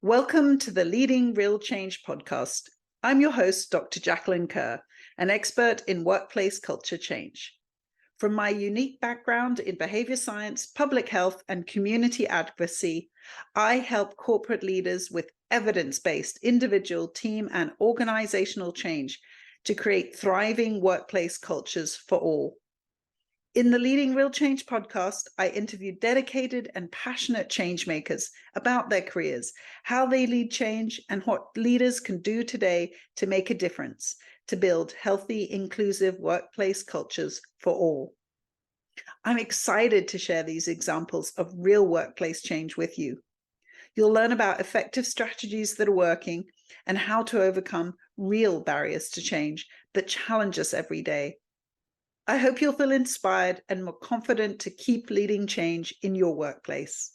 Welcome to the Leading Real Change podcast. I'm your host, Dr. Jacqueline Kerr, an expert in workplace culture change. From my unique background in behavior science, public health, and community advocacy, I help corporate leaders with evidence-based individual, team, and organizational change to create thriving workplace cultures for all. In the Leading Real Change podcast, I interview dedicated and passionate change makers about their careers, how they lead change, and what leaders can do today to make a difference, to build healthy, inclusive workplace cultures for all. I'm excited to share these examples of real workplace change with you. You'll learn about effective strategies that are working and how to overcome real barriers to change that challenge us every day. I hope you'll feel inspired and more confident to keep leading change in your workplace.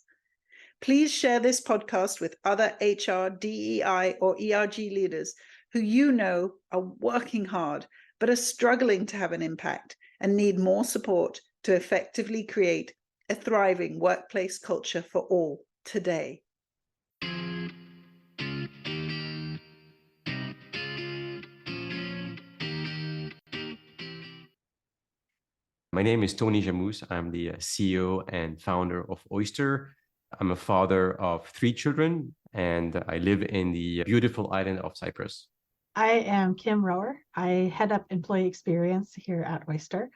Please share this podcast with other HR, DEI, or ERG leaders who you know are working hard but are struggling to have an impact and need more support to effectively create a thriving workplace culture for all today. My name is Tony Jamous. I'm the CEO and founder of Oyster. I'm a father of 3 children, and I live in the beautiful island of Cyprus. I am Kim Rohrer. I head up employee experience here at Oyster.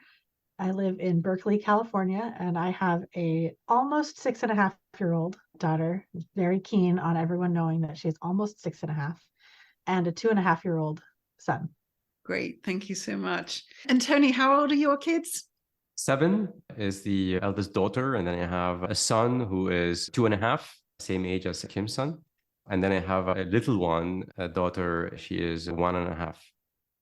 I live in Berkeley, California, and I have a almost 6.5-year-old daughter, very keen on everyone knowing that she's almost 6.5, and a 2.5-year-old son. Great. Thank you so much. And Tony, how old are your kids? 7 is the eldest daughter, and then I have a son who is 2.5, same age as Kim's son. And then I have a little one, a daughter, she is 1.5.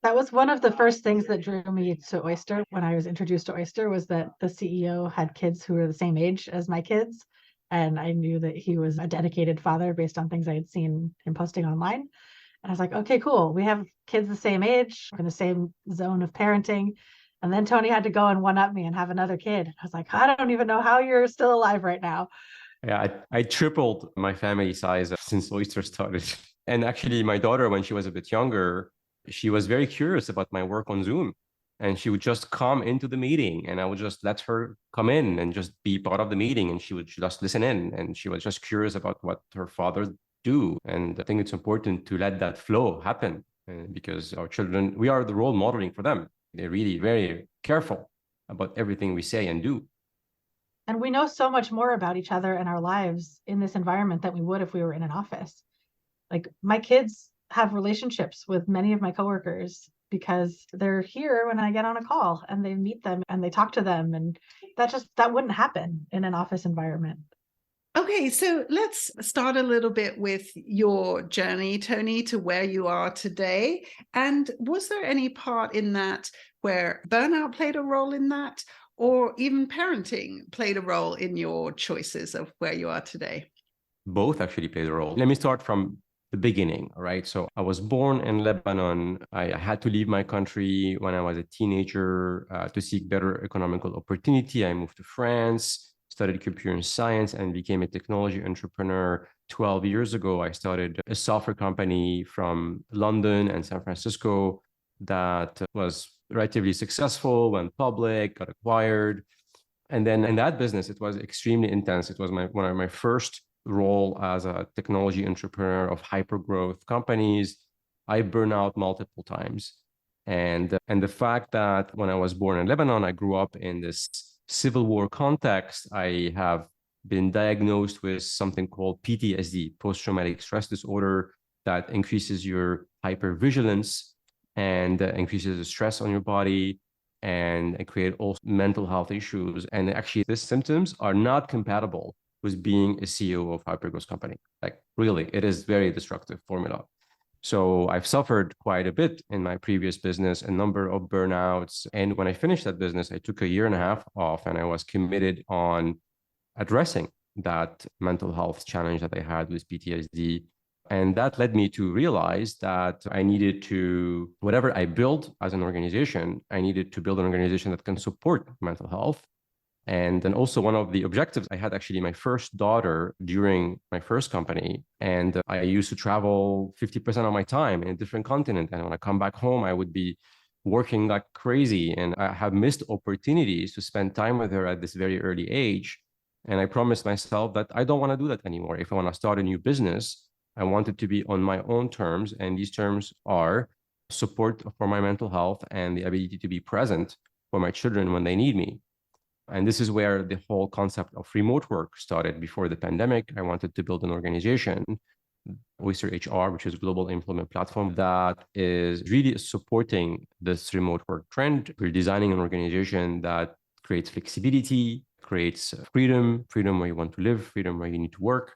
That was one of the first things that drew me to Oyster when I was introduced to Oyster, was that the CEO had kids who were the same age as my kids. And I knew that he was a dedicated father based on things I had seen him posting online. And I was like, okay, cool. We have kids the same age, we're in the same zone of parenting. And then Tony had to go and one-up me and have another kid. I was like, I don't even know how you're still alive right now. Yeah, I tripled my family size since Oyster started. And actually, my daughter, when she was a bit younger, she was very curious about my work on Zoom. And she would just come into the meeting, and I would just let her come in and just be part of the meeting. And she would just listen in. And she was just curious about what her father do. And I think it's important to let that flow happen because our children, we are the role modeling for them. They're really very careful about everything we say and do. And we know so much more about each other and our lives in this environment than we would if we were in an office. Like, my kids have relationships with many of my coworkers because they're here when I get on a call, and they meet them and they talk to them. And that wouldn't happen in an office environment. Okay, so let's start a little bit with your journey, Tony, to where you are today. And was there any part in that where burnout played a role in that, or even parenting played a role in your choices of where you are today? Both actually played a role. Let me start from the beginning, all right? So I was born in Lebanon. I had to leave my country when I was a teenager to seek better economical opportunity. I moved to France, studied computer science, and became a technology entrepreneur. 12 years ago, I started a software company from London and San Francisco that was relatively successful, went public, got acquired. And then in that business, it was extremely intense. It was one of my first role as a technology entrepreneur of hyper growth companies. I burned out multiple times. And the fact that when I was born in Lebanon, I grew up in this civil war context, I have been diagnosed with something called PTSD, post-traumatic stress disorder, that increases your hypervigilance and increases the stress on your body and create also mental health issues. And actually, these symptoms are not compatible with being a CEO of a hypergrowth company. Like, really, it is very destructive formula. So I've suffered quite a bit in my previous business, a number of burnouts. And when I finished that business, I took a 1.5 years off, and I was committed on addressing that mental health challenge that I had with PTSD. And that led me to realize that I needed to, whatever I build as an organization, I needed to build an organization that can support mental health And then also one of the objectives, I had actually my first daughter during my first company. And I used to travel 50% of my time in a different continent. And when I come back home, I would be working like crazy. And I have missed opportunities to spend time with her at this very early age. And I promised myself that I don't want to do that anymore. If I want to start a new business, I want it to be on my own terms. And these terms are support for my mental health and the ability to be present for my children when they need me. And this is where the whole concept of remote work started. Before the pandemic, I wanted to build an organization, Oyster HR, which is a global employment platform that is really supporting this remote work trend. We're designing an organization that creates flexibility, creates freedom where you want to live, freedom where you need to work.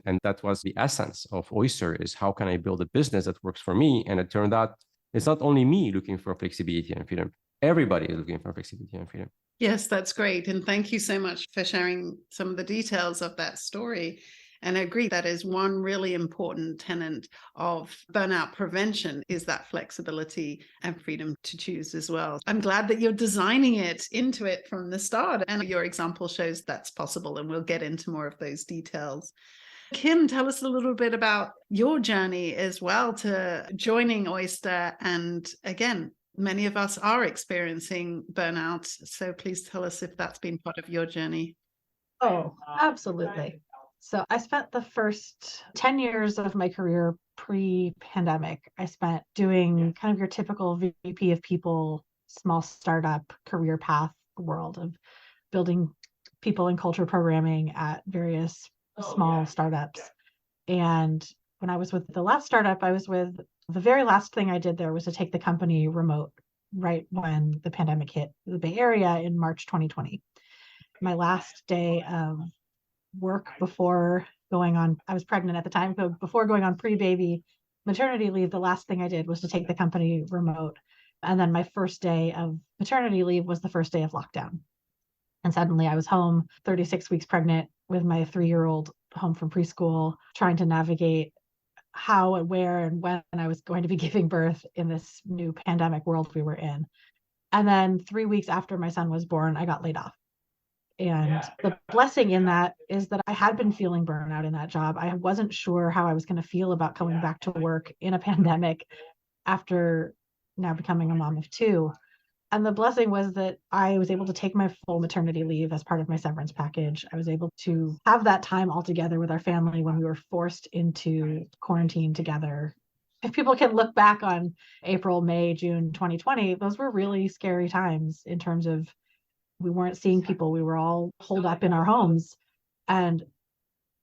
And that was the essence of Oyster, is how can I build a business that works for me? And it turned out it's not only me looking for flexibility and freedom. Everybody is looking for flexibility and freedom. Yes, that's great. And thank you so much for sharing some of the details of that story. And I agree, that is one really important tenet of burnout prevention, is that flexibility and freedom to choose as well. I'm glad that you're designing it into it from the start. And your example shows that's possible. And we'll get into more of those details. Kim, tell us a little bit about your journey as well to joining Oyster. And again, many of us are experiencing burnout. So please tell us if that's been part of your journey. Oh, absolutely. So I spent the first 10 years of my career pre-pandemic. I spent doing kind of your typical VP of people, small startup career path world of building people and culture programming at various small startups. And when I was with the last startup, the very last thing I did there was to take the company remote right when the pandemic hit the Bay Area in March 2020. My last day of work before going on, I was pregnant at the time, so before going on pre-baby maternity leave, the last thing I did was to take the company remote. And then my first day of maternity leave was the first day of lockdown. And suddenly I was home, 36 weeks pregnant with my 3-year-old home from preschool, trying to navigate how and where and when I was going to be giving birth in this new pandemic world we were in. And then 3 weeks after my son was born, I got laid off. And the blessing in that is that I had been feeling burnout in that job. I wasn't sure how I was going to feel about coming back to work in a pandemic after now becoming a mom of 2. And the blessing was that I was able to take my full maternity leave as part of my severance package. I was able to have that time all together with our family when we were forced into quarantine together. If people can look back on April, May, June 2020, those were really scary times in terms of we weren't seeing people. We were all holed up in our homes. And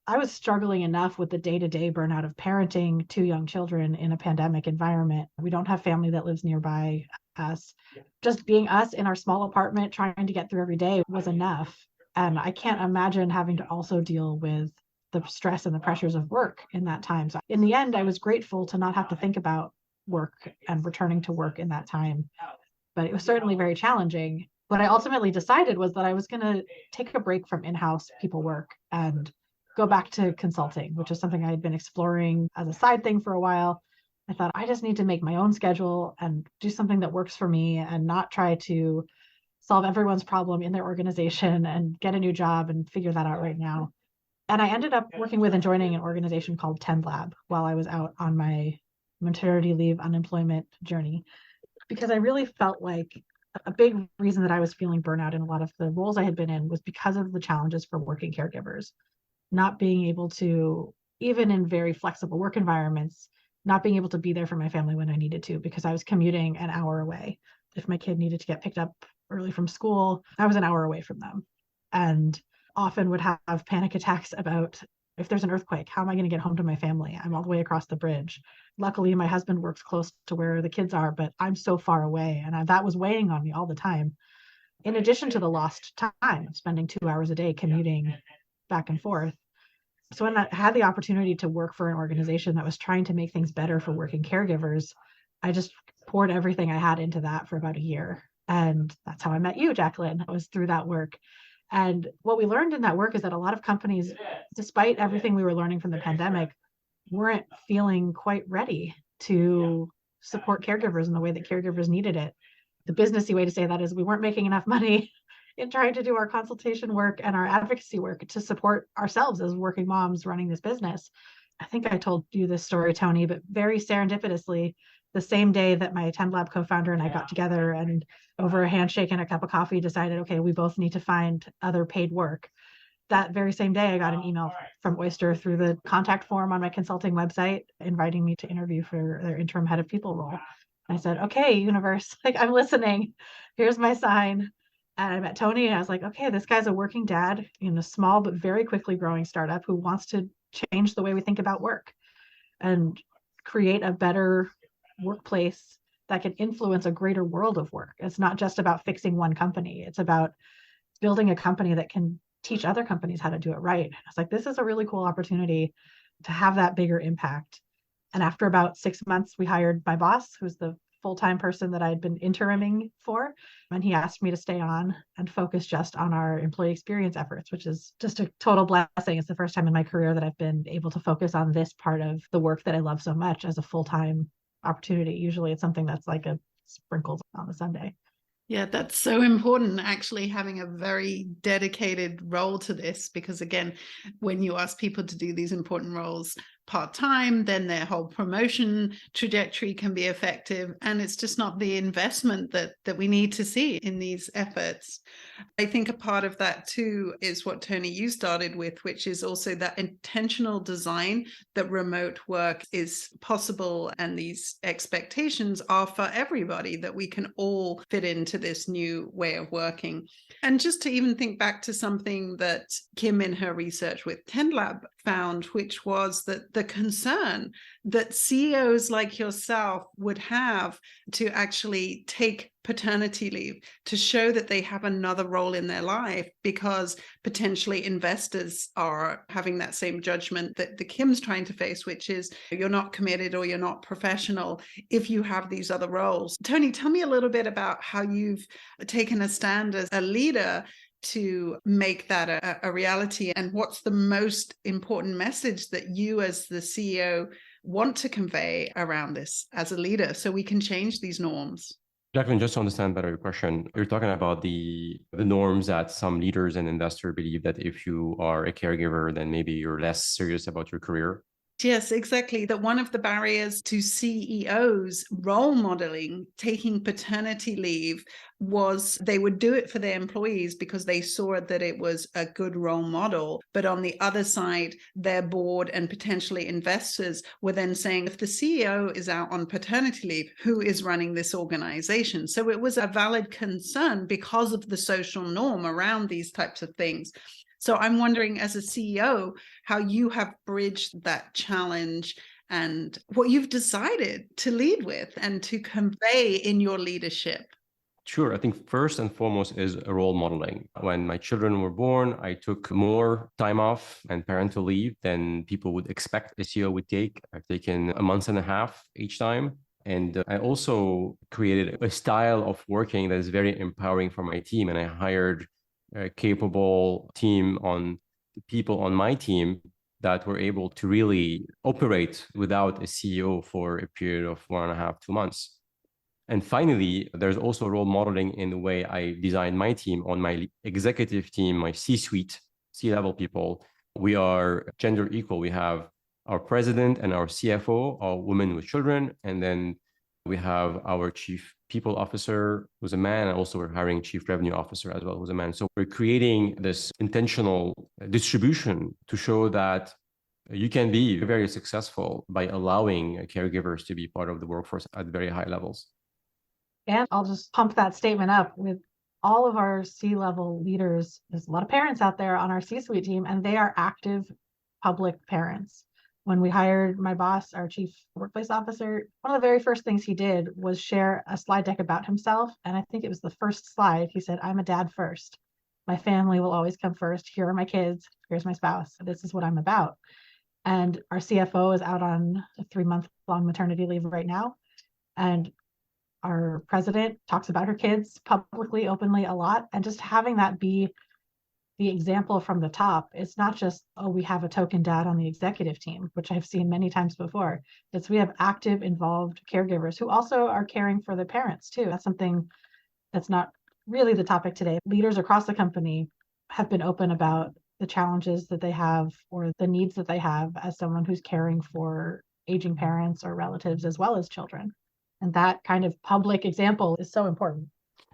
I was struggling enough with the day-to-day burnout of parenting 2 young children in a pandemic environment. We don't have family that lives nearby us. Just being us in our small apartment, trying to get through every day was enough. And I can't imagine having to also deal with the stress and the pressures of work in that time. So in the end, I was grateful to not have to think about work and returning to work in that time. But it was certainly very challenging. What I ultimately decided was that I was going to take a break from in-house people work and go back to consulting, which is something I had been exploring as a side thing for a while. I thought I just need to make my own schedule and do something that works for me and not try to solve everyone's problem in their organization and get a new job and figure that out right now. And I ended up working with and joining an organization called Tend Lab while I was out on my maternity leave unemployment journey, because I really felt like a big reason that I was feeling burnout in a lot of the roles I had been in was because of the challenges for working caregivers, not being able to, even in very flexible work environments, not being able to be there for my family when I needed to because I was commuting an hour away. If my kid needed to get picked up early from school, I was an hour away from them, and often would have panic attacks about, if there's an earthquake, how am I going to get home to my family? I'm all the way across the bridge. Luckily, my husband works close to where the kids are, but I'm so far away. And that was weighing on me all the time. In addition to the lost time, spending 2 hours a day commuting back and forth. So when I had the opportunity to work for an organization that was trying to make things better for working caregivers, I just poured everything I had into that for about a year. And that's how I met you, Jacqueline. It was through that work. And what we learned in that work is that a lot of companies, despite everything we were learning from the pandemic, weren't feeling quite ready to support caregivers in the way that caregivers needed it. The businessy way to say that is we weren't making enough money in trying to do our consultation work and our advocacy work to support ourselves as working moms running this business. I think I told you this story, Tony, but very serendipitously, the same day that my 10 Lab co-founder and I got together and over a handshake and a cup of coffee decided, okay, we both need to find other paid work. That very same day, I got an email from Oyster through the contact form on my consulting website, inviting me to interview for their interim head of people role. I said, okay, universe, like I'm listening. Here's my sign. And I met Tony and I was like, okay, this guy's a working dad in a small but very quickly growing startup who wants to change the way we think about work and create a better workplace that can influence a greater world of work. It's not just about fixing one company. It's about building a company that can teach other companies how to do it right. I was like, this is a really cool opportunity to have that bigger impact. And after about 6 months, we hired my boss, who's the full-time person that I'd been interiming for. And he asked me to stay on and focus just on our employee experience efforts, which is just a total blessing. It's the first time in my career that I've been able to focus on this part of the work that I love so much as a full-time opportunity. Usually it's something that's like a sprinkles on a Sunday. Yeah, that's so important, actually having a very dedicated role to this, because again, when you ask people to do these important roles part-time, then their whole promotion trajectory can be effective. And it's just not the investment that we need to see in these efforts. I think a part of that too is what, Tony, you started with, which is also that intentional design that remote work is possible. And these expectations are for everybody, that we can all fit into this new way of working. And just to even think back to something that Kim in her research with 10 Lab found, which was that the concern that CEOs like yourself would have to actually take paternity leave to show that they have another role in their life, because potentially investors are having that same judgment that the Kim's trying to face, which is you're not committed or you're not professional if you have these other roles. Tony, tell me a little bit about how you've taken a stand as a leader to make that a reality, and what's the most important message that you as the CEO want to convey around this as a leader so we can change these norms? Jacqueline, just to understand better your question, you're talking about the norms that some leaders and investors believe that if you are a caregiver, then maybe you're less serious about your career. Yes, exactly. That one of the barriers to CEOs role modeling taking paternity leave was they would do it for their employees because they saw that it was a good role model. But on the other side, their board and potentially investors were then saying, if the CEO is out on paternity leave, who is running this organization? So it was a valid concern because of the social norm around these types of things. So I'm wondering, as a CEO, how you have bridged that challenge and what you've decided to lead with and to convey in your leadership. Sure. I think first and foremost is role modeling. When my children were born, I took more time off and parental leave than people would expect a CEO would take. I've taken a month and a half each time. And I also created a style of working that is very empowering for my team. And I hired a capable team on people on my team that were able to really operate without a CEO for a period of 1.5, 2 months. And finally, there's also role modeling in the way I design my team. On my executive team, my C-suite, C-level people, we are gender equal. We have our president and our CFO are women with children. And then we have our chief people officer, who's a man, and also we're hiring chief revenue officer as well, who's a man. So we're creating this intentional distribution to show that you can be very successful by allowing caregivers to be part of the workforce at very high levels. And I'll just pump that statement up with all of our C-level leaders. There's a lot of parents out there on our C-suite team, and they are active public parents. When we hired my boss, our chief workplace officer, one of the very first things he did was share a slide deck about himself. And I think it was the first slide. He said, I'm a dad first. My family will always come first. Here are my kids. Here's my spouse. This is what I'm about. And our CFO is out on a 3-month-long maternity leave right now. And our president talks about her kids publicly, openly a lot. And just having that be the example from the top, it's not just, oh, we have a token dad on the executive team, which I've seen many times before. It's we have active, involved caregivers who also are caring for their parents too. That's something that's not really the topic today. Leaders across the company have been open about the challenges that they have or the needs that they have as someone who's caring for aging parents or relatives as well as children. And that kind of public example is so important.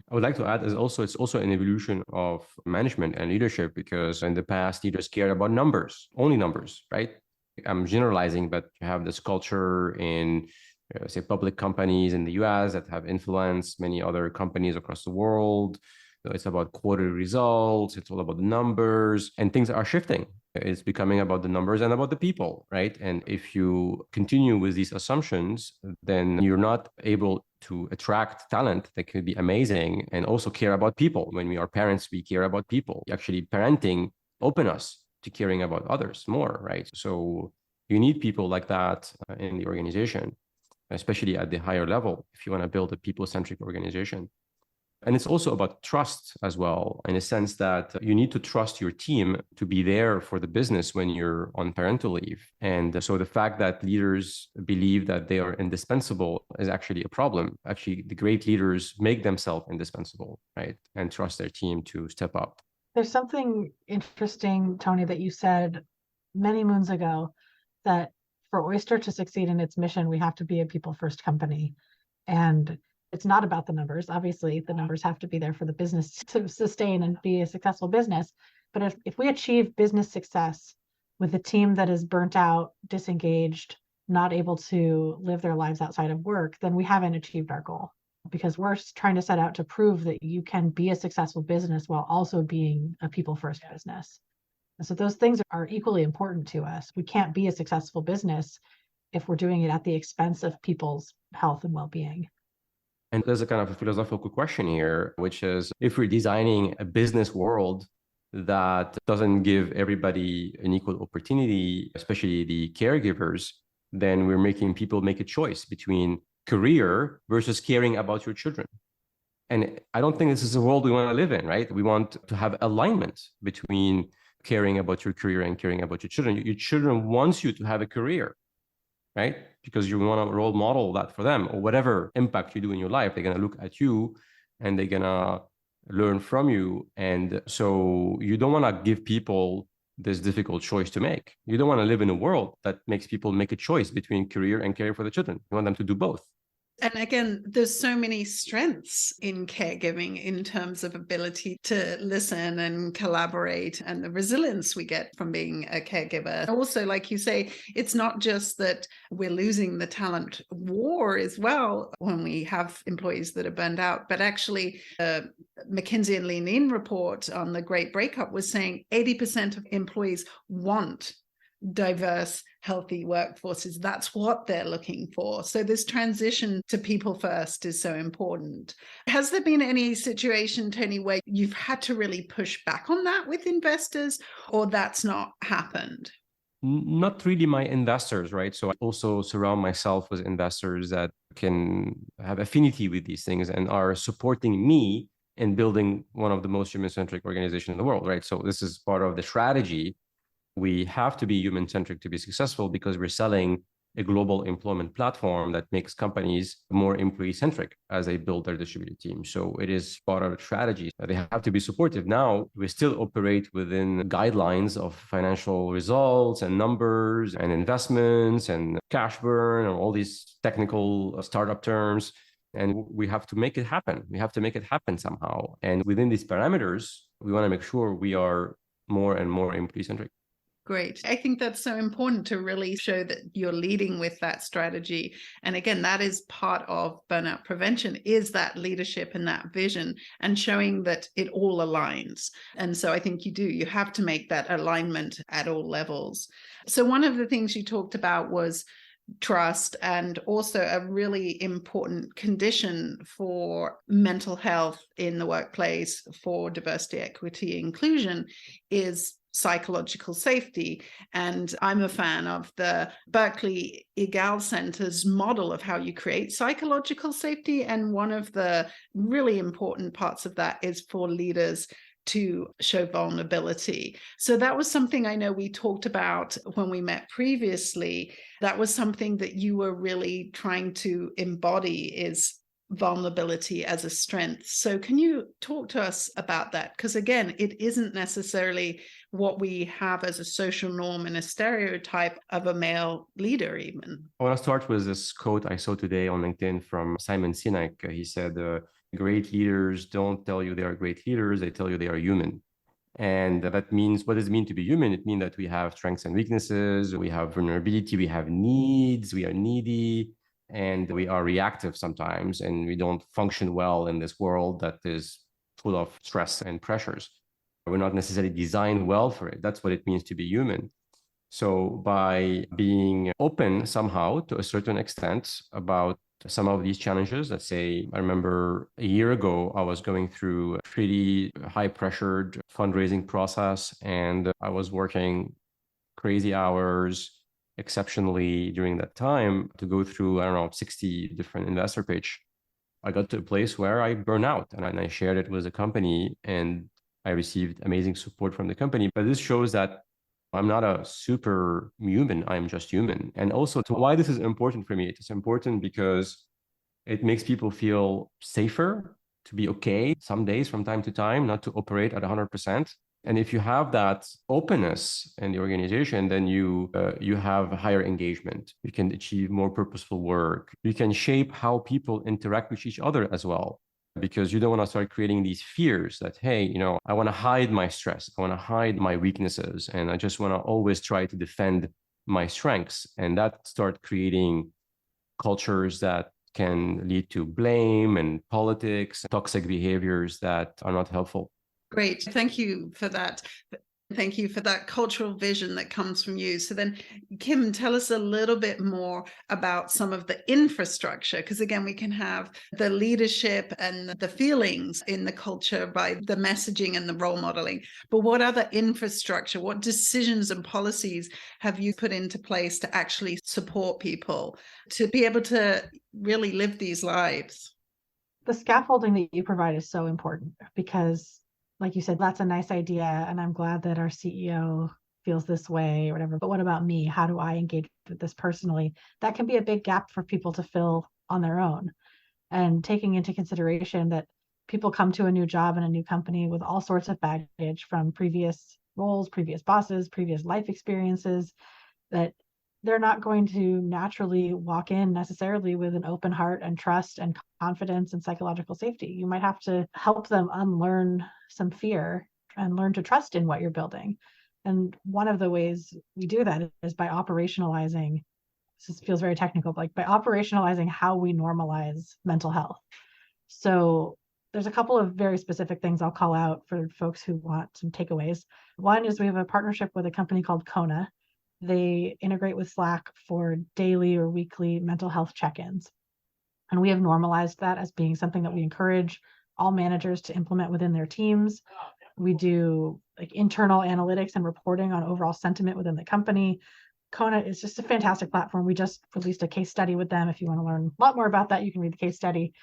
I would like to add it's also an evolution of management and leadership, because in the past, leaders cared about numbers, only numbers, right? I'm generalizing, but you have this culture in, say, public companies in the US that have influenced many other companies across the world. So it's about quarterly results. It's all about the numbers, and things are shifting. It's becoming about the numbers and about the people, right? And if you continue with these assumptions, then you're not able to attract talent that could be amazing and also care about people. When we are parents, we care about people. Actually, parenting open us to caring about others more, right? So you need people like that in the organization, especially at the higher level, if you want to build a people-centric organization. And it's also about trust as well, in a sense that you need to trust your team to be there for the business when you're on parental leave. And so the fact that leaders believe that they are indispensable is actually a problem. Actually, the great leaders make themselves indispensable, right? And trust their team to step up. There's something interesting, Tony, that you said many moons ago, that for Oyster to succeed in its mission, we have to be a people-first company. And it's not about the numbers. Obviously, the numbers have to be there for the business to sustain and be a successful business. But if we achieve business success with a team that is burnt out, disengaged, not able to live their lives outside of work, then we haven't achieved our goal, because we're trying to set out to prove that you can be a successful business while also being a people-first business. And so those things are equally important to us. We can't be a successful business if we're doing it at the expense of people's health and well-being. And there's a kind of a philosophical question here, which is, if we're designing a business world that doesn't give everybody an equal opportunity, especially the caregivers, then we're making people make a choice between career versus caring about your children. And I don't think this is a world we want to live in, right? We want to have alignment between caring about your career and caring about your children. Your children want you to have a career, right? Because you want to role model that for them, or whatever impact you do in your life, they're going to look at you and they're going to learn from you. And so you don't want to give people this difficult choice to make. You don't want to live in a world that makes people make a choice between career and caring for the children. You want them to do both. And again, there's so many strengths in caregiving in terms of ability to listen and collaborate, and the resilience we get from being a caregiver. Also, like you say, it's not just that we're losing the talent war as well when we have employees that are burned out, but actually McKinsey and Lean In report on the Great Breakup was saying 80% of employees want diverse, healthy workforces. That's what they're looking for. So this transition to people first is so important. Has there been any situation, Tony, where you've had to really push back on that with investors, or that's not happened? Not really my investors, right? So I also surround myself with investors that can have affinity with these things and are supporting me in building one of the most human-centric organizations in the world, right? So this is part of the strategy. We have to be human-centric to be successful, because we're selling a global employment platform that makes companies more employee-centric as they build their distributed team. So it is part of the strategy. They have to be supportive. Now, we still operate within guidelines of financial results and numbers and investments and cash burn and all these technical startup terms. And we have to make it happen. We have to make it happen somehow. And within these parameters, we want to make sure we are more and more employee-centric. Great. I think that's so important to really show that you're leading with that strategy. And again, that is part of burnout prevention, is that leadership and that vision, and showing that it all aligns. And so I think you have to make that alignment at all levels. So one of the things you talked about was trust, and also a really important condition for mental health in the workplace for diversity, equity, inclusion is psychological safety. And I'm a fan of the Berkeley Egal Center's model of how you create psychological safety. And one of the really important parts of that is for leaders to show vulnerability. So that was something I know we talked about when we met previously. That was something that you were really trying to embody, is vulnerability as a strength. So can you talk to us about that? Because again, it isn't necessarily what we have as a social norm and a stereotype of a male leader even. I want to start with this quote I saw today on LinkedIn from Simon Sinek. He said, great leaders don't tell you they are great leaders, they tell you they are human. And that means, what does it mean to be human? It means that we have strengths and weaknesses, we have vulnerability, we have needs, we are needy, and we are reactive sometimes, and we don't function well in this world that is full of stress and pressures. We're not necessarily designed well for it. That's what it means to be human. So by being open somehow to a certain extent about some of these challenges, let's say, I remember a year ago, I was going through a pretty high pressured fundraising process, and I was working crazy hours exceptionally during that time to go through, I don't know, 60 different investor pitch. I got to a place where I burned out, and I shared it with the company, and I received amazing support from the company. But this shows that I'm not a superhuman, I'm just human. And also, to why this is important for me, it is important because it makes people feel safer, to be okay some days from time to time, not to operate at 100%. And if you have that openness in the organization, then you have higher engagement. You can achieve more purposeful work. You can shape how people interact with each other as well, because you don't want to start creating these fears that, hey, I want to hide my stress, I want to hide my weaknesses, and I just want to always try to defend my strengths. And that start creating cultures that can lead to blame and politics, toxic behaviors that are not helpful. Great. Thank you for that. Thank you for that cultural vision that comes from you. So then, Kim, tell us a little bit more about some of the infrastructure, because again, we can have the leadership and the feelings in the culture by the messaging and the role modeling. But what other infrastructure, what decisions and policies have you put into place to actually support people to be able to really live these lives? The scaffolding that you provide is so important because, like you said, that's a nice idea. And I'm glad that our CEO feels this way or whatever. But what about me? How do I engage with this personally? That can be a big gap for people to fill on their own. And taking into consideration that people come to a new job in a new company with all sorts of baggage from previous roles, previous bosses, previous life experiences, that they're not going to naturally walk in necessarily with an open heart and trust and confidence and psychological safety. You might have to help them unlearn some fear and learn to trust in what you're building. And one of the ways we do that is by operationalizing, this feels very technical, but like by operationalizing how we normalize mental health. So there's a couple of very specific things I'll call out for folks who want some takeaways. One is we have a partnership with a company called Kona. They integrate with Slack for daily or weekly mental health check-ins. And we have normalized that as being something that we encourage all managers to implement within their teams. We do like internal analytics and reporting on overall sentiment within the company. Kona is just a fantastic platform. We just released a case study with them. If you want to learn a lot more about that, you can read the case study.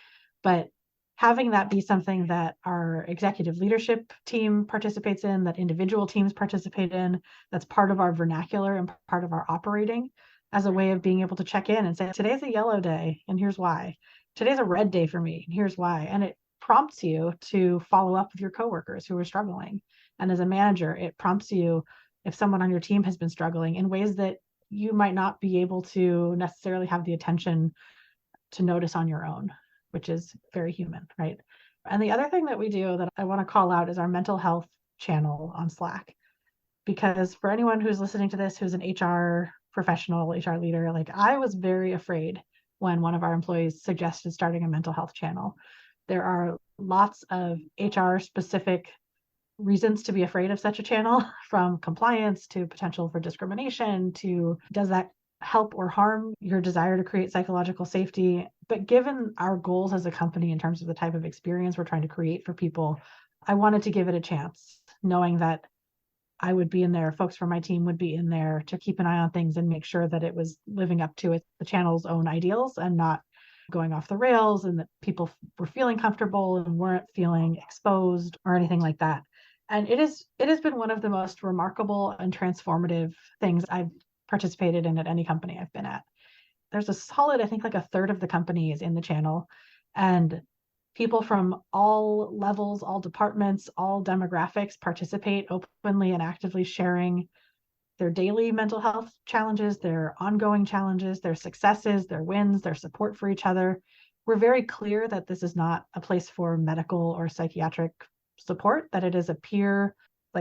But having that be something that our executive leadership team participates in, that individual teams participate in, that's part of our vernacular and part of our operating as a way of being able to check in and say, today's a yellow day, and here's why. Today's a red day for me, and here's why. And it prompts you to follow up with your coworkers who are struggling. And as a manager, it prompts you if someone on your team has been struggling in ways that you might not be able to necessarily have the attention to notice on your own, which is very human, right? And the other thing that we do that I want to call out is our mental health channel on Slack. Because for anyone who's listening to this, who's an HR professional, HR leader, like I was very afraid when one of our employees suggested starting a mental health channel. There are lots of HR specific reasons to be afraid of such a channel, from compliance to potential for discrimination to does that help or harm your desire to create psychological safety. But given our goals as a company in terms of the type of experience we're trying to create for people, I wanted to give it a chance, knowing that I would be in there, folks from my team would be in there to keep an eye on things and make sure that it was living up to the channel's own ideals and not going off the rails, and that people were feeling comfortable and weren't feeling exposed or anything like that. And it has been one of the most remarkable and transformative things I've participated in at any company I've been at. There's a solid, I think like a third of the company is in the channel. And people from all levels, all departments, all demographics participate openly and actively, sharing their daily mental health challenges, their ongoing challenges, their successes, their wins, their support for each other. We're very clear that this is not a place for medical or psychiatric support, that it is a peer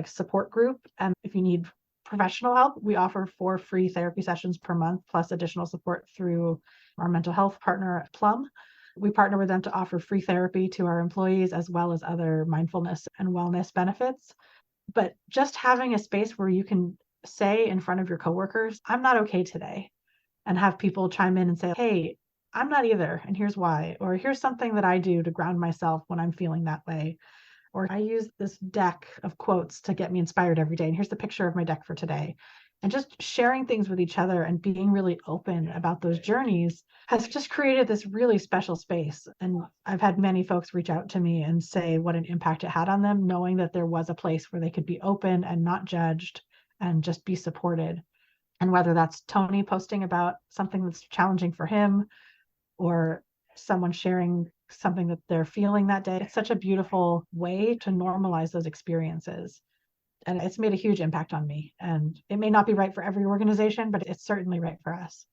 support group. And if you need professional help, we offer 4 free therapy sessions per month, plus additional support through our mental health partner, Plum. We partner with them to offer free therapy to our employees, as well as other mindfulness and wellness benefits. But just having a space where you can say in front of your coworkers, I'm not okay today, and have people chime in and say, hey, I'm not either, and here's why, or here's something that I do to ground myself when I'm feeling that way, or I use this deck of quotes to get me inspired every day, and here's the picture of my deck for today. And just sharing things with each other and being really open about those journeys has just created this really special space. And I've had many folks reach out to me and say what an impact it had on them, knowing that there was a place where they could be open and not judged and just be supported. And whether that's Tony posting about something that's challenging for him, or someone sharing something that they're feeling that day, it's such a beautiful way to normalize those experiences. And it's made a huge impact on me. And it may not be right for every organization, but it's certainly right for us.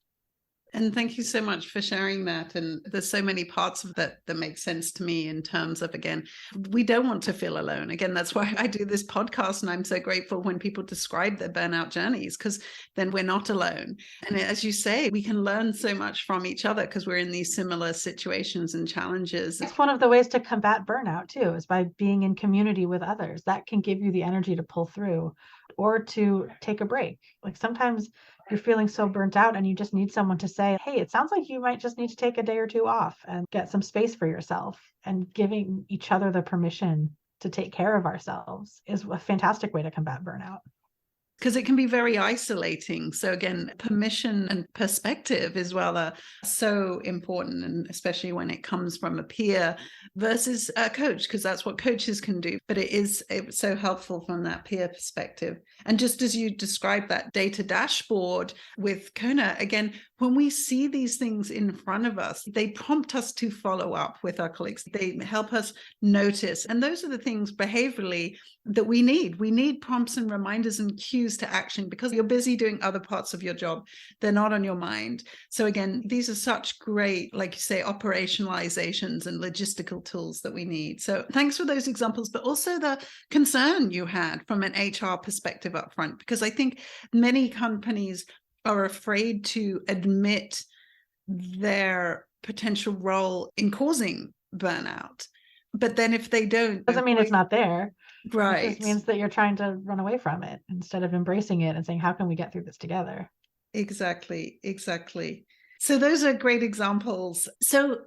And thank you so much for sharing that. And there's so many parts of that that make sense to me in terms of, again, we don't want to feel alone. Again, that's why I do this podcast. And I'm so grateful when people describe their burnout journeys, because then we're not alone. And as you say, we can learn so much from each other because we're in these similar situations and challenges. It's one of the ways to combat burnout too, is by being in community with others. That can give you the energy to pull through or to take a break. Like sometimes you're feeling so burnt out and you just need someone to say, hey, it sounds like you might just need to take a day or 2 off and get some space for yourself. And giving each other the permission to take care of ourselves is a fantastic way to combat burnout. Because it can be very isolating. So again, permission and perspective as well are so important, and especially when it comes from a peer versus a coach, because that's what coaches can do. But it's so helpful from that peer perspective. And just as you described that data dashboard with Kona, again, when we see these things in front of us, they prompt us to follow up with our colleagues. They help us notice. And those are the things behaviorally that we need. We need prompts and reminders and cues to action, because you're busy doing other parts of your job. They're not on your mind. So again, these are such great, like you say, operationalizations and logistical tools that we need. So thanks for those examples, but also the concern you had from an HR perspective up front, because I think many companies are afraid to admit their potential role in causing burnout. But then if they don't, doesn't mean it's not there. Right. It just means that you're trying to run away from it instead of embracing it and saying, how can we get through this together? Exactly. So those are great examples. So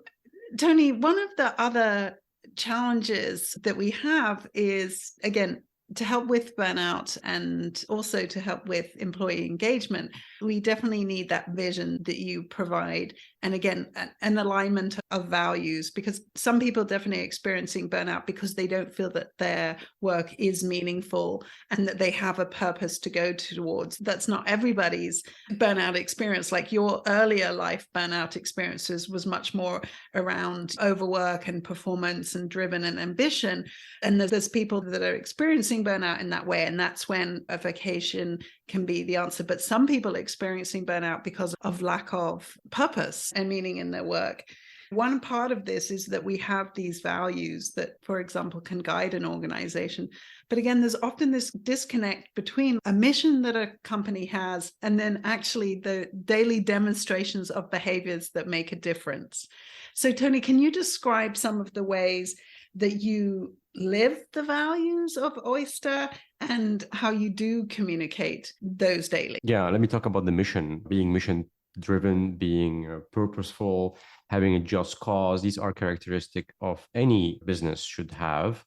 Tony, one of the other challenges that we have is, again, to help with burnout and also to help with employee engagement, we definitely need that vision that you provide. And again, an alignment of values, because some people definitely are experiencing burnout because they don't feel that their work is meaningful and that they have a purpose to go towards. That's not everybody's burnout experience. Like your earlier life burnout experiences was much more around overwork and performance and driven and ambition. And there's people that are experiencing burnout in that way. And that's when a vacation can be the answer. But some people are experiencing burnout because of lack of purpose and meaning in their work. One part of this is that we have these values that, for example, can guide an organization. But again, there's often this disconnect between a mission that a company has and then actually the daily demonstrations of behaviors that make a difference. So, Tony, can you describe some of the ways that you live the values of Oyster and how you do communicate those daily? Yeah, let me talk about the mission, being mission-driven, being purposeful, having a just cause. These are characteristics of any business should have,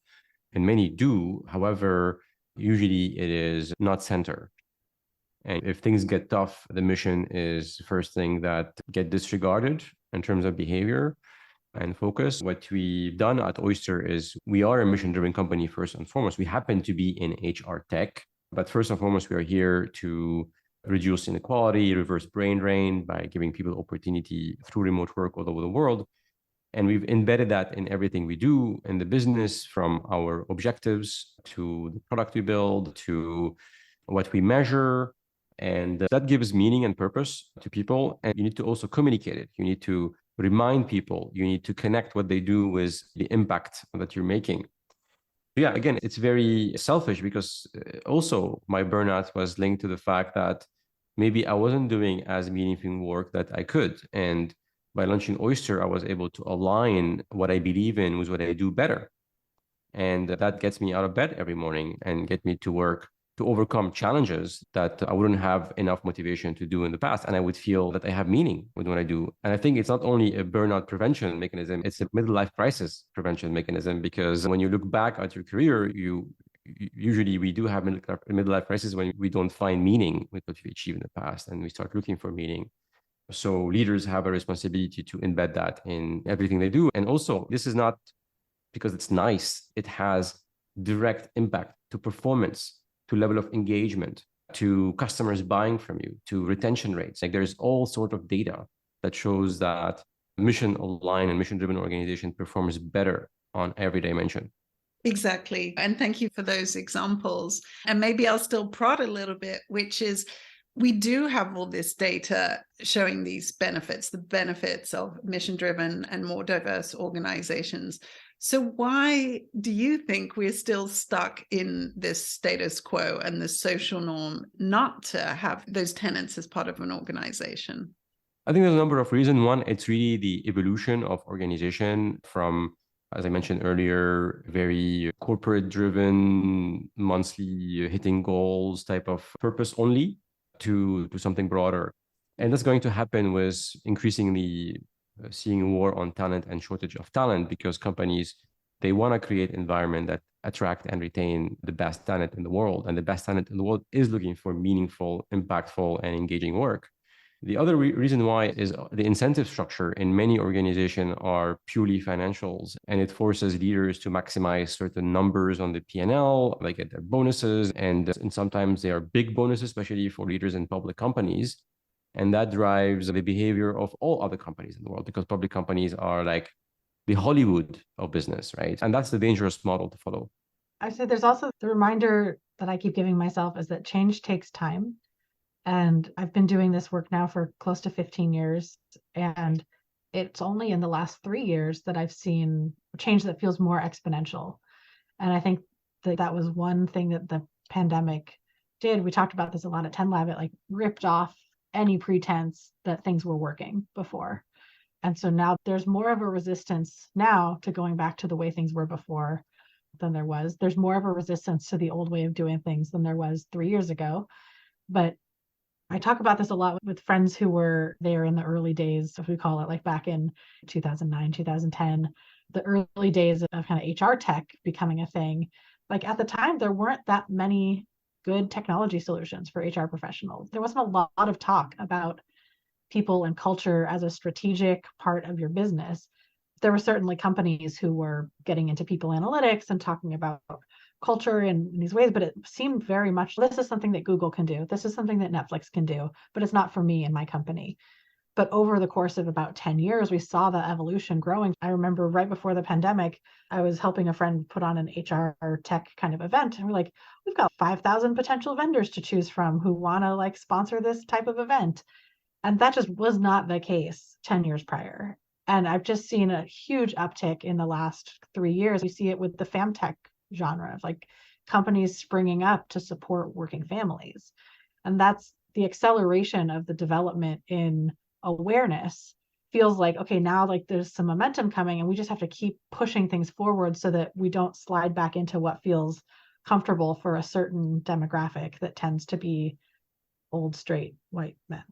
and many do. However, usually it is not center. And if things get tough, the mission is the first thing that get disregarded in terms of behavior and focus. What we've done at Oyster is we are a mission-driven company first and foremost. We happen to be in HR tech, but first and foremost, we are here to reduce inequality, reverse brain drain by giving people opportunity through remote work all over the world. And we've embedded that in everything we do in the business, from our objectives to the product we build to what we measure. And that gives meaning and purpose to people. And you need to also communicate it. You need to remind people. You need to connect what they do with the impact that you're making. Yeah, again, it's very selfish because also my burnout was linked to the fact that maybe I wasn't doing as meaningful work that I could. And by launching Oyster, I was able to align what I believe in with what I do better. And that gets me out of bed every morning and get me to work to overcome challenges that I wouldn't have enough motivation to do in the past. And I would feel that I have meaning with what I do. And I think it's not only a burnout prevention mechanism, it's a midlife crisis prevention mechanism, because when you look back at your career, usually we do have midlife crisis when we don't find meaning with what we achieved in the past and we start looking for meaning. So leaders have a responsibility to embed that in everything they do. And also, this is not because it's nice, it has direct impact to performance, to level of engagement, to customers buying from you, to retention rates. Like there's all sort of data that shows that mission aligned and mission driven organization performs better on every dimension. Exactly. And thank you for those examples. And maybe I'll still prod a little bit, which is we do have all this data showing these benefits, the benefits of mission driven and more diverse organizations. So why do you think we're still stuck in this status quo and the social norm not to have those tenets as part of an organization? I think there's a number of reasons. One, it's really the evolution of organization from, as I mentioned earlier, very corporate driven, monthly hitting goals type of purpose only to something broader. And that's going to happen with increasingly seeing a war on talent and shortage of talent, because companies, they want to create an environment that attract and retain the best talent in the world. And the best talent in the world is looking for meaningful, impactful, and engaging work. The other reason why is the incentive structure in many organizations are purely financials, and it forces leaders to maximize certain numbers on the P&L, like get their bonuses, and sometimes they are big bonuses, especially for leaders in public companies. And that drives the behavior of all other companies in the world, because public companies are like the Hollywood of business, right? And that's the dangerous model to follow. I say there's also the reminder that I keep giving myself is that change takes time. And I've been doing this work now for close to 15 years. And it's only in the last 3 years that I've seen change that feels more exponential. And I think that was one thing that the pandemic did. We talked about this a lot at 10 Lab. It like ripped off any pretense that things were working before. And so now there's more of a resistance now to going back to the way things were before than there was. There's more of a resistance to the old way of doing things than there was 3 years ago. But I talk about this a lot with friends who were there in the early days, if we call it, like back in 2009, 2010, the early days of kind of HR tech becoming a thing. Like at the time, there weren't that many good technology solutions for HR professionals. There wasn't a lot of talk about people and culture as a strategic part of your business. There were certainly companies who were getting into people analytics and talking about culture in these ways, but it seemed very much, this is something that Google can do. This is something that Netflix can do, but it's not for me and my company. But over the course of about 10 years, we saw the evolution growing. I remember right before the pandemic, I was helping a friend put on an HR tech kind of event. And we're like, we've got 5,000 potential vendors to choose from who want to like sponsor this type of event. And that just was not the case 10 years prior. And I've just seen a huge uptick in the last 3 years. We see it with the famtech genre of like companies springing up to support working families. And that's the acceleration of the development in awareness. Feels like, okay, now like there's some momentum coming and we just have to keep pushing things forward so that we don't slide back into what feels comfortable for a certain demographic that tends to be old, straight, white men.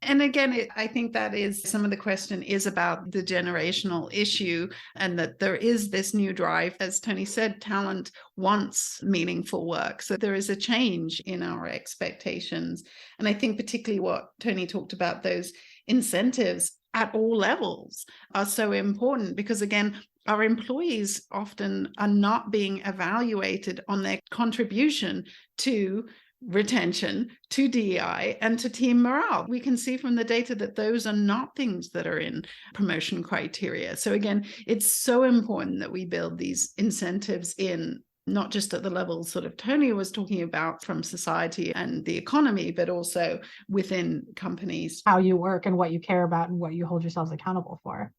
And again, I think that is some of the question is about the generational issue, and that there is this new drive. As Tony said, talent wants meaningful work. So there is a change in our expectations. And I think particularly what Tony talked about, those incentives at all levels are so important, because again, our employees often are not being evaluated on their contribution to retention, to DEI, and to team morale. We can see from the data that those are not things that are in promotion criteria. So again, it's so important that we build these incentives in, not just at the level sort of Tony was talking about from society and the economy, but also within companies. How you work and what you care about and what you hold yourselves accountable for.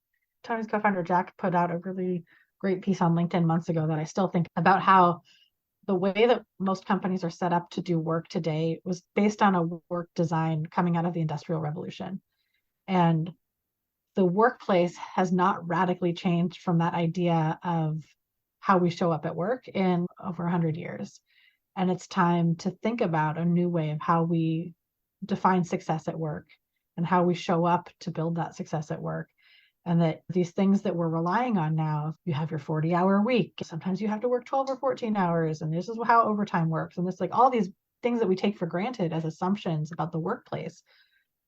Tony's co-founder, Jack, put out a really great piece on LinkedIn months ago that I still think about, how the way that most companies are set up to do work today was based on a work design coming out of the Industrial Revolution. And the workplace has not radically changed from that idea of how we show up at work in over 100 years. And it's time to think about a new way of how we define success at work and how we show up to build that success at work. And that these things that we're relying on now, you have your 40-hour week, sometimes you have to work 12 or 14 hours, and this is how overtime works. And it's like all these things that we take for granted as assumptions about the workplace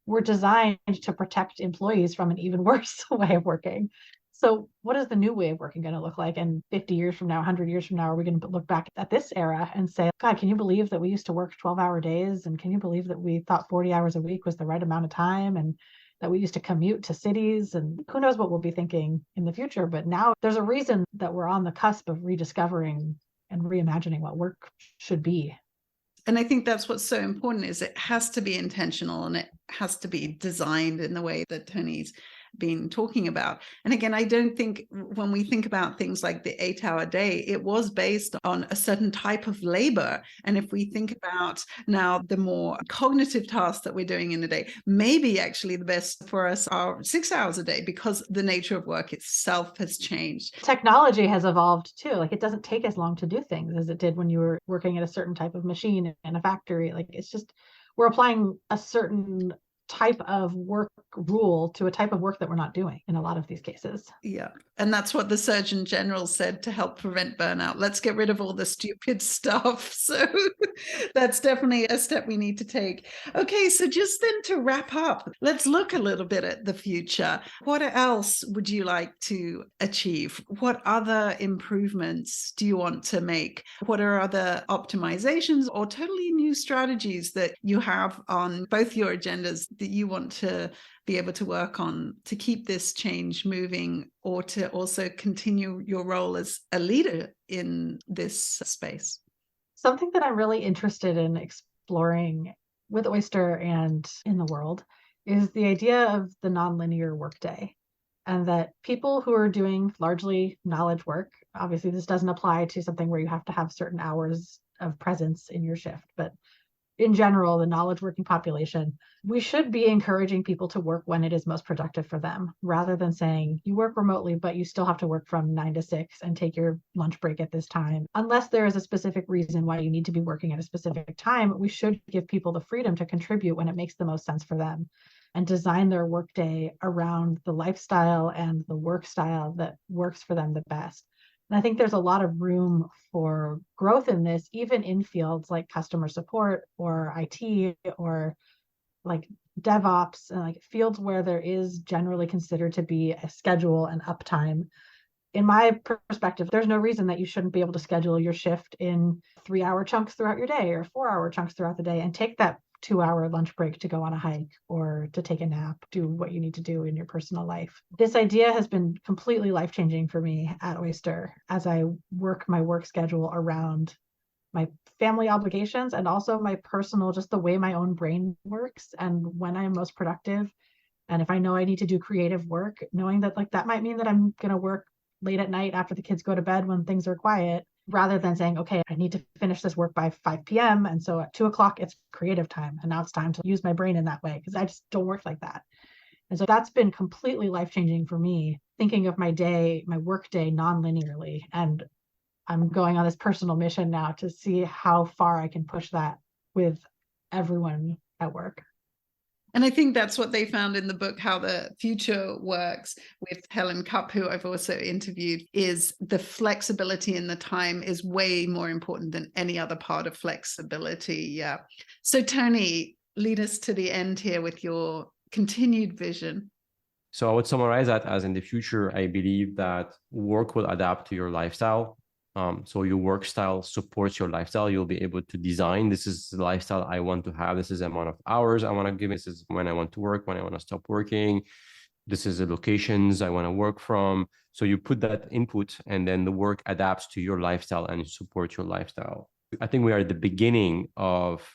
were designed to protect employees from an even worse way of working. So what is the new way of working going to look like? And 50 years from now, 100 years from now, are we going to look back at this era and say, God, can you believe that we used to work 12-hour days? And can you believe that we thought 40 hours a week was the right amount of time? And that we used to commute to cities? And who knows what we'll be thinking in the future. But now there's a reason that we're on the cusp of rediscovering and reimagining what work should be. And I think that's what's so important, is it has to be intentional and it has to be designed in the way that Tony's been talking about. And again, I don't think when we think about things like the 8-hour day, it was based on a certain type of labor. And if we think about now the more cognitive tasks that we're doing in a day, maybe actually the best for us are 6 hours a day, because the nature of work itself has changed. Technology has evolved too. Like, it doesn't take as long to do things as it did when you were working at a certain type of machine in a factory. Like, it's just, we're applying a certain type of work rule to a type of work that we're not doing in a lot of these cases. Yeah. And that's what the Surgeon General said to help prevent burnout. Let's get rid of all the stupid stuff. So that's definitely a step we need to take. Okay, so just then to wrap up, let's look a little bit at the future. What else would you like to achieve? What other improvements do you want to make? What are other optimizations or totally new strategies that you have on both your agendas that you want to be able to work on to keep this change moving, or to also continue your role as a leader in this space? Something that I'm really interested in exploring with Oyster and in the world is the idea of the nonlinear workday. And that people who are doing largely knowledge work, obviously this doesn't apply to something where you have to have certain hours of presence in your shift, but in general, the knowledge working population, we should be encouraging people to work when it is most productive for them, rather than saying you work remotely, but you still have to work from 9 to 6 and take your lunch break at this time. Unless there is a specific reason why you need to be working at a specific time, we should give people the freedom to contribute when it makes the most sense for them, and design their workday around the lifestyle and the work style that works for them the best. And I think there's a lot of room for growth in this, even in fields like customer support or IT or like DevOps, and like fields where there is generally considered to be a schedule and uptime. In my perspective, there's no reason that you shouldn't be able to schedule your shift in 3-hour chunks throughout your day or 4-hour chunks throughout the day, and take that 2-hour lunch break to go on a hike or to take a nap, do what you need to do in your personal life. This idea has been completely life-changing for me at Oyster as I work my work schedule around my family obligations and also my personal, just the way my own brain works and when I'm most productive. And if I know I need to do creative work, knowing that like that might mean that I'm going to work late at night after the kids go to bed when things are quiet, rather than saying, okay, I need to finish this work by 5 p.m. And so at 2 o'clock, it's creative time. And now it's time to use my brain in that way, because I just don't work like that. And so that's been completely life-changing for me, thinking of my day, my work day non-linearly. And I'm going on this personal mission now to see how far I can push that with everyone at work. And I think that's what they found in the book, How the Future Works, with Helen Cupp, who I've also interviewed, is the flexibility in the time is way more important than any other part of flexibility. Yeah. So Tony, lead us to the end here with your continued vision. So I would summarize that as, in the future, I believe that work will adapt to your lifestyle. So your work style supports your lifestyle. You'll be able to design, this is the lifestyle I want to have. This is the amount of hours I want to give. This is when I want to work, when I want to stop working. This is the locations I want to work from. So you put that input and then the work adapts to your lifestyle and supports your lifestyle. I think we are at the beginning of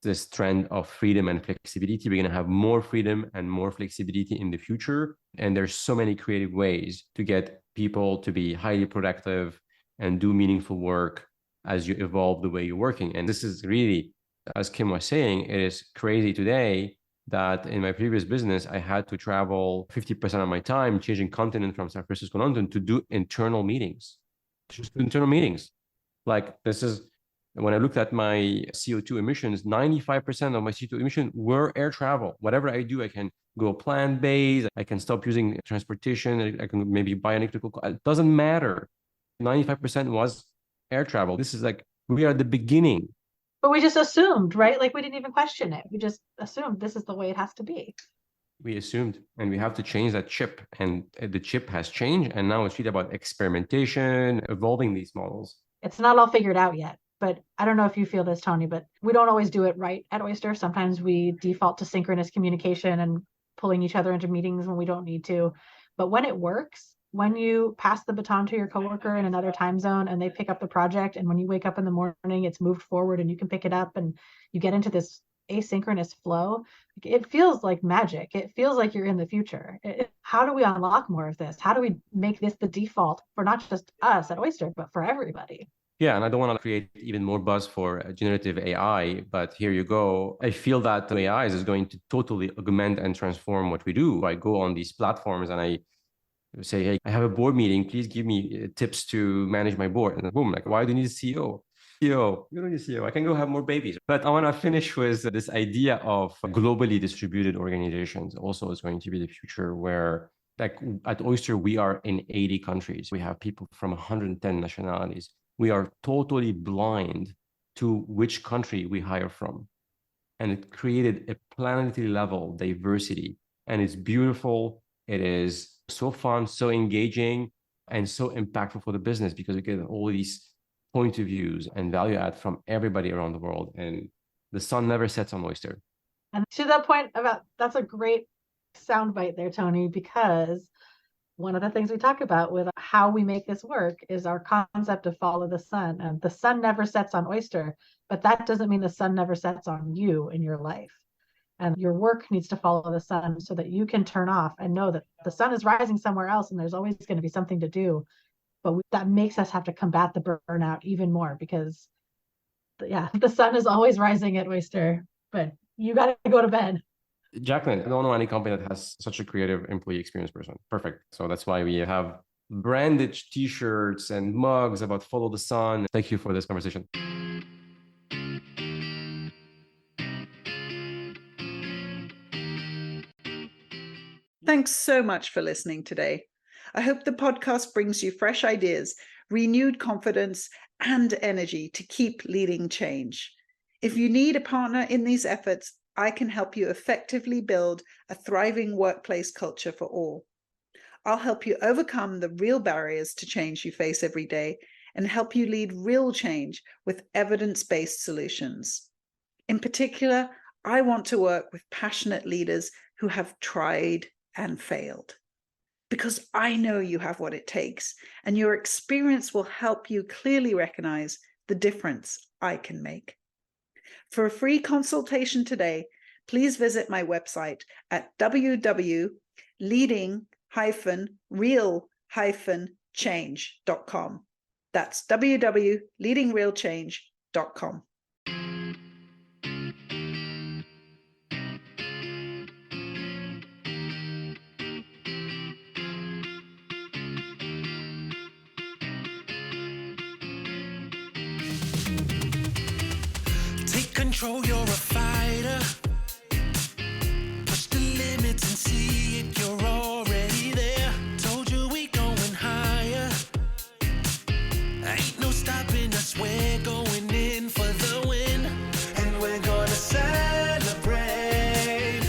this trend of freedom and flexibility. We're going to have more freedom and more flexibility in the future. And there's so many creative ways to get people to be highly productive and do meaningful work as you evolve the way you're working. And this is really, as Kim was saying, it is crazy today that in my previous business, I had to travel 50% of my time changing continent from San Francisco to London to do internal meetings, just internal meetings. Like this is, when I looked at my CO2 emissions, 95% of my CO2 emissions were air travel. Whatever I do, I can go plant-based, I can stop using transportation, I can maybe buy an electrical car. It doesn't matter. 95% was air travel. This is like, we are at the beginning. But we just assumed, right? Like we didn't even question it. We just assumed this is the way it has to be. We assumed, and we have to change that chip. And the chip has changed. And now it's really about experimentation, evolving these models. It's not all figured out yet. But I don't know if you feel this, Tony, but we don't always do it right at Oyster. Sometimes we default to synchronous communication and pulling each other into meetings when we don't need to. But when it works, when you pass the baton to your coworker in another time zone and they pick up the project, and when you wake up in the morning, it's moved forward and you can pick it up and you get into this asynchronous flow, it feels like magic. It feels like you're in the future. How do we unlock more of this? How do we make this the default for not just us at Oyster, but for everybody? Yeah, and I don't want to create even more buzz for generative AI, but here you go. I feel that AI is going to totally augment and transform what we do. I go on these platforms and I say, hey, I have a board meeting. Please give me tips to manage my board. And boom, like, why do you need a CEO? CEO, you don't need a CEO. I can go have more babies. But I want to finish with this idea of globally distributed organizations. Also, is going to be the future where, like at Oyster, we are in 80 countries. We have people from 110 nationalities. We are totally blind to which country we hire from. And it created a planetary level diversity. And it's beautiful. It is so fun, so engaging, and so impactful for the business because we get all these point of views and value add from everybody around the world. And the sun never sets on Oyster. And to that point about, that's a great soundbite there, Tony, because one of the things we talk about with how we make this work is our concept of follow the sun. And the sun never sets on Oyster, but that doesn't mean the sun never sets on you in your life. And your work needs to follow the sun so that you can turn off and know that the sun is rising somewhere else and there's always going to be something to do. But that makes us have to combat the burnout even more because, yeah, the sun is always rising at Oyster, but you got to go to bed. Jacqueline, I don't know any company that has such a creative employee experience person. Perfect. So that's why we have branded t-shirts and mugs about follow the sun. Thank you for this conversation. Thanks so much for listening today. I hope the podcast brings you fresh ideas, renewed confidence, and energy to keep leading change. If you need a partner in these efforts, I can help you effectively build a thriving workplace culture for all. I'll help you overcome the real barriers to change you face every day and help you lead real change with evidence-based solutions. In particular, I want to work with passionate leaders who have tried and failed. Because I know you have what it takes, and your experience will help you clearly recognize the difference I can make. For a free consultation today, please visit my website at www.leading-real-change.com. That's www.leadingrealchange.com. Control, you're a fighter. Push the limits and see it, you're already there. Told you we going higher. Ain't no stopping us, we're going in for the win. And we're gonna celebrate.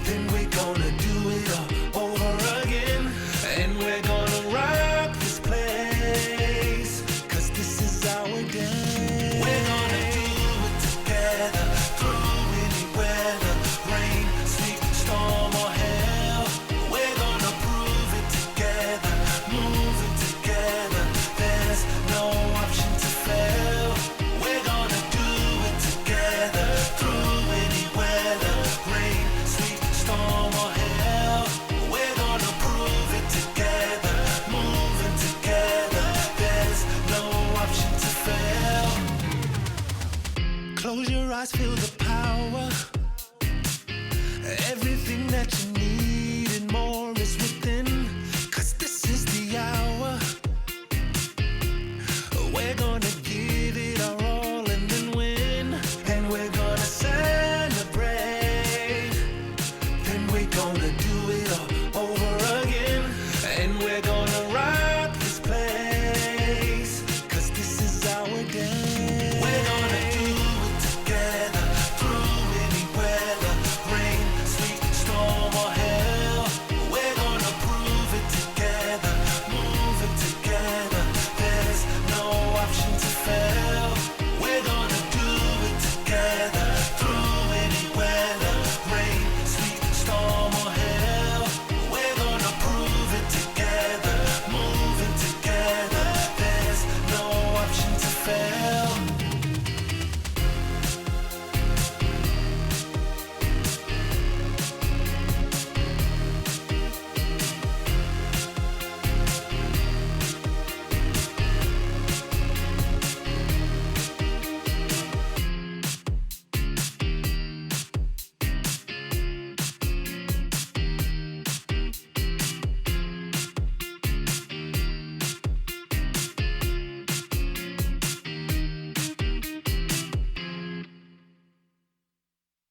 Then we're gonna do it all over again. And we're gonna rock this place. 'Cause feel the